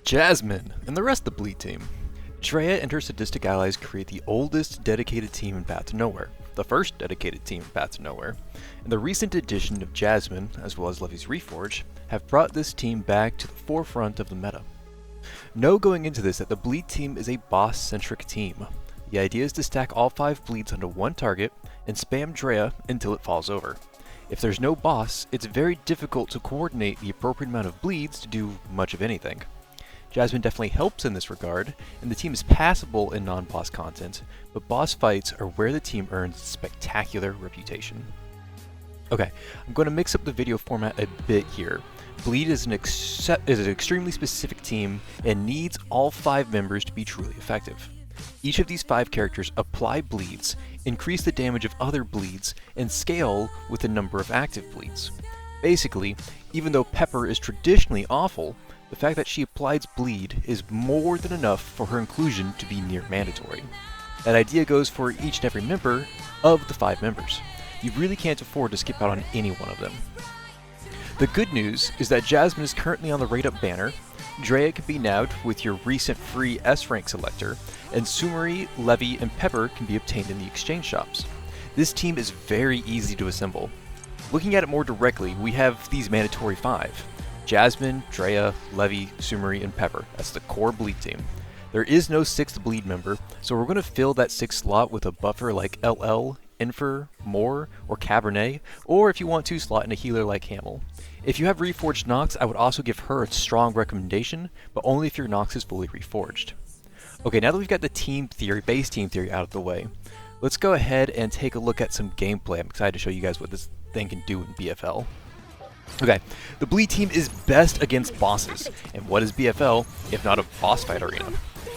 Jasmine and the rest of the Bleed team. Drea and her sadistic allies create the oldest dedicated team in Path to Nowhere, the first dedicated team in Path to Nowhere, and the recent addition of Jasmine, as well as Levy's Reforge, have brought this team back to the forefront of the meta. Know going into this that the Bleed team is a boss-centric team. The idea is to stack all 5 bleeds onto one target and spam Drea until it falls over. If there's no boss, it's very difficult to coordinate the appropriate amount of bleeds to do much of anything. Jasmine definitely helps in this regard, and the team is passable in non-boss content, but boss fights are where the team earns a spectacular reputation. Okay, I'm going to mix up the video format a bit here. Bleed is an extremely specific team and needs all 5 members to be truly effective. Each of these 5 characters apply bleeds, increase the damage of other bleeds, and scale with the number of active bleeds. Basically, even though Pepper is traditionally awful, the fact that she applies bleed is more than enough for her inclusion to be near mandatory. That idea goes for each and every member of the 5 members. You really can't afford to skip out on any one of them. The good news is that Jasmine is currently on the rate-up banner, Drea can be nabbed with your recent free S-rank selector, and Sumeri, Levy, and Pepper can be obtained in the exchange shops. This team is very easy to assemble. Looking at it more directly, we have these mandatory 5. Jasmine, Drea, Levy, Sumeri, and Pepper. That's the core Bleed team. There is no 6th Bleed member, so we're going to fill that 6th slot with a buffer like LL, Infer, Moore, or Cabernet, or if you want to, slot in a healer like Hamel. If you have Reforged Nox, I would also give her a strong recommendation, but only if your Nox is fully reforged. Okay, now that we've got the base team theory out of the way, let's go ahead and take a look at some gameplay. I'm excited to show you guys what this thing can do in BFL. Okay, the Bleed team is best against bosses, and what is BFL if not a boss fight arena?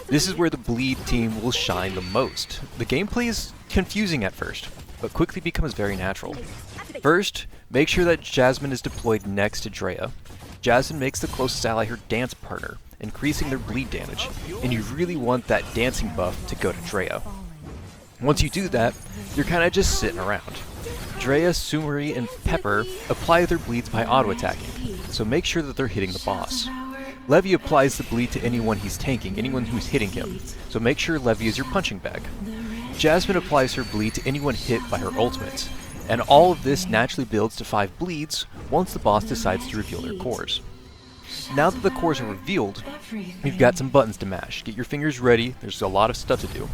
This is where the Bleed team will shine the most. The gameplay is confusing at first, but quickly becomes very natural. First, make sure that Jasmine is deployed next to Drea. Jasmine makes the closest ally her dance partner, increasing their bleed damage, and you really want that dancing buff to go to Drea. Once you do that, you're kinda just sitting around. Drea, Sumeri, and Pepper apply their bleeds by auto-attacking, so make sure that they're hitting the boss. Levy applies the bleed to anyone he's tanking, anyone who's hitting him, so make sure Levy is your punching bag. Jasmine applies her bleed to anyone hit by her ultimate, and all of this naturally builds to 5 bleeds once the boss decides to reveal their cores. Now that the cores are revealed, you've got some buttons to mash. Get your fingers ready, there's a lot of stuff to do.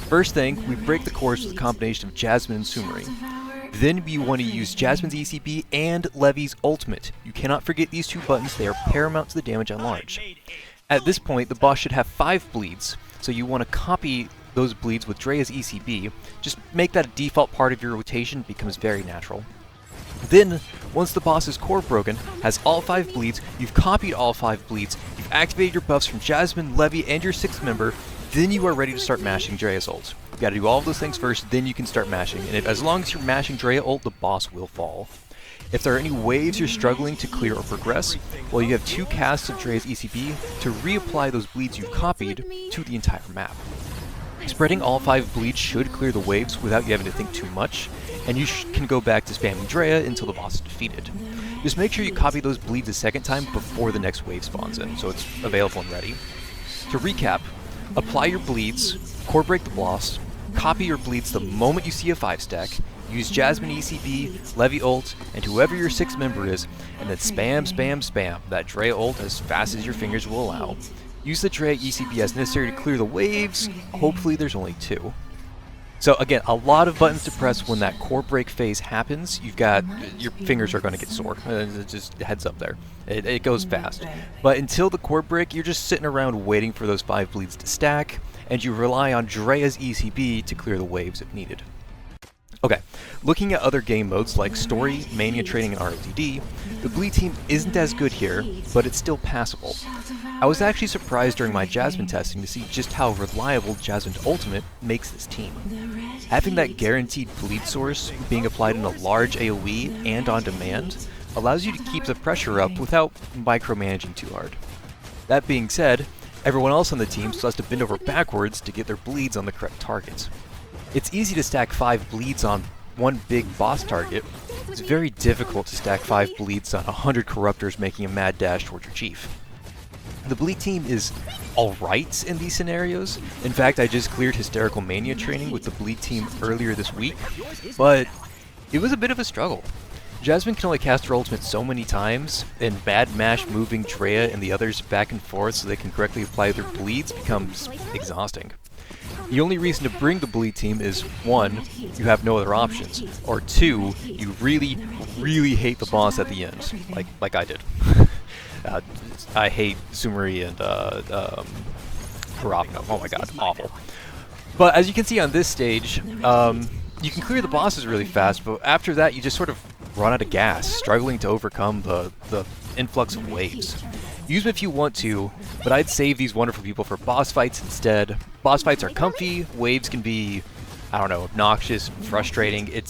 First thing, we break the cores with a combination of Jasmine and Sumeri. Then you want to use Jasmine's ECB and Levy's ultimate. You cannot forget these 2 buttons, they are paramount to the damage on large. At this point, the boss should have 5 bleeds, so you want to copy those bleeds with Drea's ECB. Just make that a default part of your rotation, it becomes very natural. Then, once the boss's core broken, has all 5 bleeds, you've copied all 5 bleeds, you've activated your buffs from Jasmine, Levy, and your 6th member, then you are ready to start mashing Drea's ult. You gotta do all of those things first, then you can start mashing, and as long as you're mashing Drea ult, the boss will fall. If there are any waves you're struggling to clear or progress, well, you have 2 casts of Drea's ECB to reapply those bleeds you've copied to the entire map. Spreading all 5 bleeds should clear the waves without you having to think too much, and you can go back to spamming Drea until the boss is defeated. Just make sure you copy those bleeds a second time before the next wave spawns in, so it's available and ready. To recap, apply your bleeds, core break the boss, copy your bleeds the moment you see a 5-stack, use Jasmine ECB, Levy ult, and whoever your 6th member is, and then spam that Drea ult as fast as your fingers will allow. Use the Drea ECB as necessary to clear the waves, hopefully there's only 2. So again, a lot of buttons to press when that core break phase happens. Your fingers are going to get sore, just heads up there. It goes fast. But until the core break, you're just sitting around waiting for those 5 bleeds to stack, and you rely on Drea's ECB to clear the waves if needed. Okay, looking at other game modes like Story, Mania Training, and ROTD, the Bleed team isn't as good here, but it's still passable. I was actually surprised during my Jasmine testing to see just how reliable Jasmine's ultimate makes this team. Having that guaranteed bleed source being applied in a large AoE and on demand allows you to keep the pressure up without micromanaging too hard. That being said, everyone else on the team still has to bend over backwards to get their bleeds on the correct targets. It's easy to stack 5 bleeds on one big boss target. It's very difficult to stack 5 bleeds on 100 corruptors making a mad dash towards your chief. The Bleed team is alright in these scenarios. In fact, I just cleared Hysterical Mania training with the Bleed team earlier this week, but it was a bit of a struggle. Jasmine can only cast her ultimate so many times, and bad mash moving Drea and the others back and forth so they can correctly apply their bleeds becomes exhausting. The only reason to bring the Bleed team is 1, you have no other options, or 2, you really, really hate the boss at the end, like I did. I hate Sumeri and Karapno. Oh my god, awful. But as you can see on this stage, you can clear the bosses really fast, but after that you just sort of run out of gas, struggling to overcome the influx of waves. Use them if you want to, but I'd save these wonderful people for boss fights instead. Boss fights are comfy, waves can be, I don't know, obnoxious, frustrating. It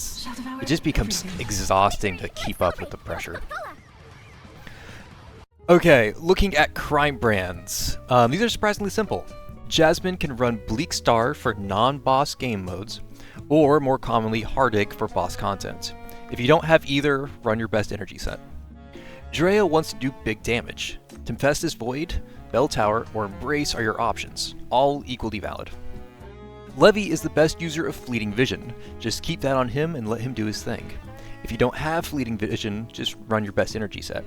just becomes exhausting to keep up with the pressure. Okay, looking at Crimebrands. These are surprisingly simple. Jasmine can run Bleak Star for non-boss game modes, or more commonly Hardig for boss content. If you don't have either, run your best energy set. Drea wants to do big damage. Tempestus Void, Bell Tower, or Embrace are your options, all equally valid. Levy is the best user of Fleeting Vision. Just keep that on him and let him do his thing. If you don't have Fleeting Vision, just run your best energy set.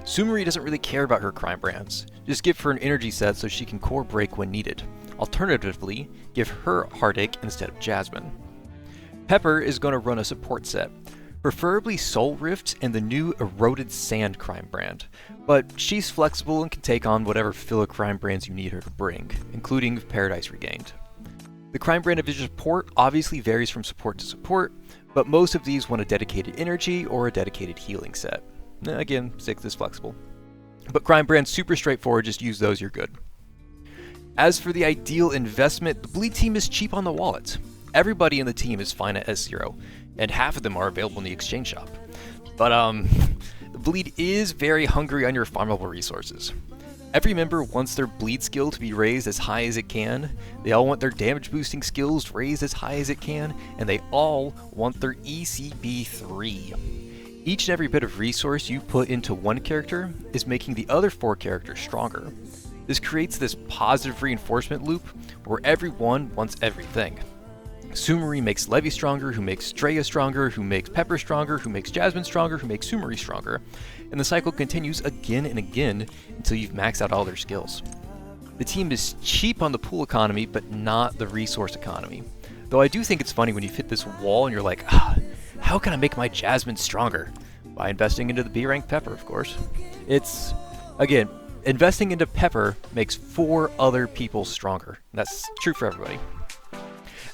Sumeri doesn't really care about her Crimebrands. Just give her an energy set so she can core break when needed. Alternatively, give her Hardik instead of Jasmine. Pepper is going to run a support set, preferably Soul Rift and the new Eroded Sand Crimebrand, but she's flexible and can take on whatever filler Crimebrands you need her to bring, including Paradise Regained. The Crimebrand division support obviously varies from support to support, but most of these want a dedicated energy or a dedicated healing set. Again, 6 is flexible. But Crimebrand's super straightforward, just use those, you're good. As for the ideal investment, the Bleed team is cheap on the wallet. Everybody in the team is fine at S0, and half of them are available in the exchange shop. But the Bleed is very hungry on your farmable resources. Every member wants their Bleed skill to be raised as high as it can, they all want their damage boosting skills raised as high as it can, and they all want their ECB 3. Each and every bit of resource you put into one character is making the other 4 characters stronger. This creates this positive reinforcement loop where everyone wants everything. Sumeri makes Levy stronger, who makes Drea stronger, who makes Pepper stronger, who makes Jasmine stronger, who makes Sumeri stronger, and the cycle continues again and again until you've maxed out all their skills. The team is cheap on the pool economy, but not the resource economy. Though I do think it's funny when you hit this wall and you're like, how can I make my Jasmine stronger? By investing into the B-rank Pepper, of course. It's, again, investing into Pepper makes 4 other people stronger. That's true for everybody.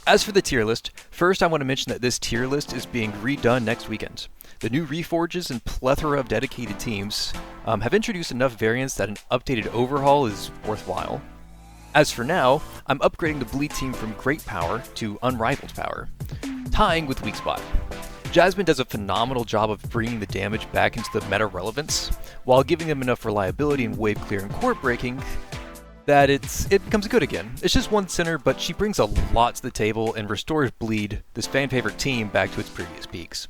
As for the tier list, first I want to mention that this tier list is being redone next weekend. The new Reforges and plethora of dedicated teams have introduced enough variants that an updated overhaul is worthwhile. As for now, I'm upgrading the Bleed team from Great Power to Unrivaled Power, tying with Weak Spot. Jasmine does a phenomenal job of bringing the damage back into the meta relevance, while giving them enough reliability in wave clear and core breaking that it becomes good again. It's just one center, but she brings a lot to the table and restores Bleed, this fan favorite team, back to its previous peaks.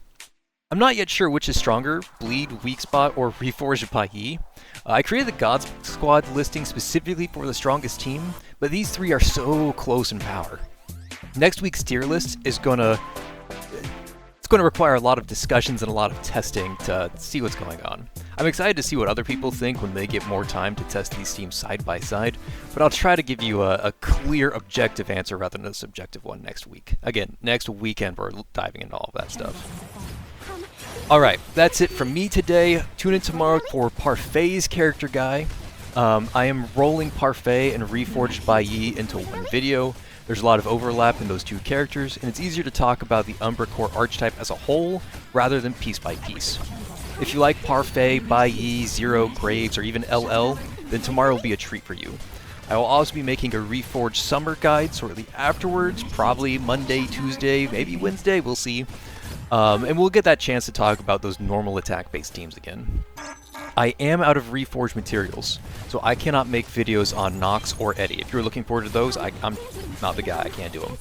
I'm not yet sure which is stronger, Bleed, Weak Spot, or Reforged Payi. I created the God Squad listing specifically for the strongest team, but these 3 are so close in power. Next week's tier list is going to require a lot of discussions and a lot of testing to see what's going on. I'm excited to see what other people think when they get more time to test these teams side by side, but I'll try to give you a clear, objective answer rather than a subjective one next week. Again, next weekend we're diving into all of that stuff. Alright, that's it from me today. Tune in tomorrow for Parfait's character guy. I am rolling Parfait and Reforged by Yi into one video. There's a lot of overlap in those 2 characters, and it's easier to talk about the Umbra Core archetype as a whole, rather than piece by piece. If you like Parfait, Bai Yi, Zero, Graves, or even LL, then tomorrow will be a treat for you. I will also be making a Reforged Summer Guide shortly afterwards, probably Monday, Tuesday, maybe Wednesday, we'll see. And we'll get that chance to talk about those normal attack-based teams again. I am out of Reforged materials, so I cannot make videos on Nox or Eddie. If you're looking forward to those, I'm not the guy, I can't do them.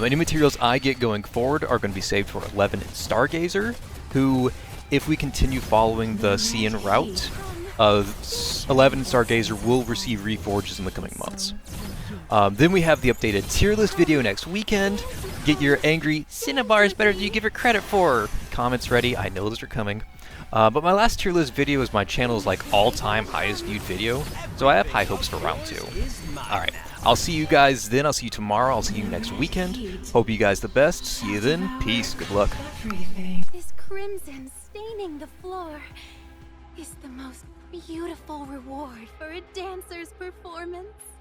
Any materials I get going forward are going to be saved for 11 and Stargazer, who, if we continue following the CN route, 11 Stargazer will receive reforges in the coming months. Then we have the updated tier list video next weekend. Get your angry Cinnabar is better than you give it credit for comments ready. I know those are coming. But my last tier list video is my channel's like all-time highest viewed video, so I have high hopes for round 2. Alright, I'll see you guys then. I'll see you tomorrow. I'll see you next weekend. Hope you guys the best. See you then. Peace. Good luck. This crimson staining the floor is the most beautiful reward for a dancer's performance.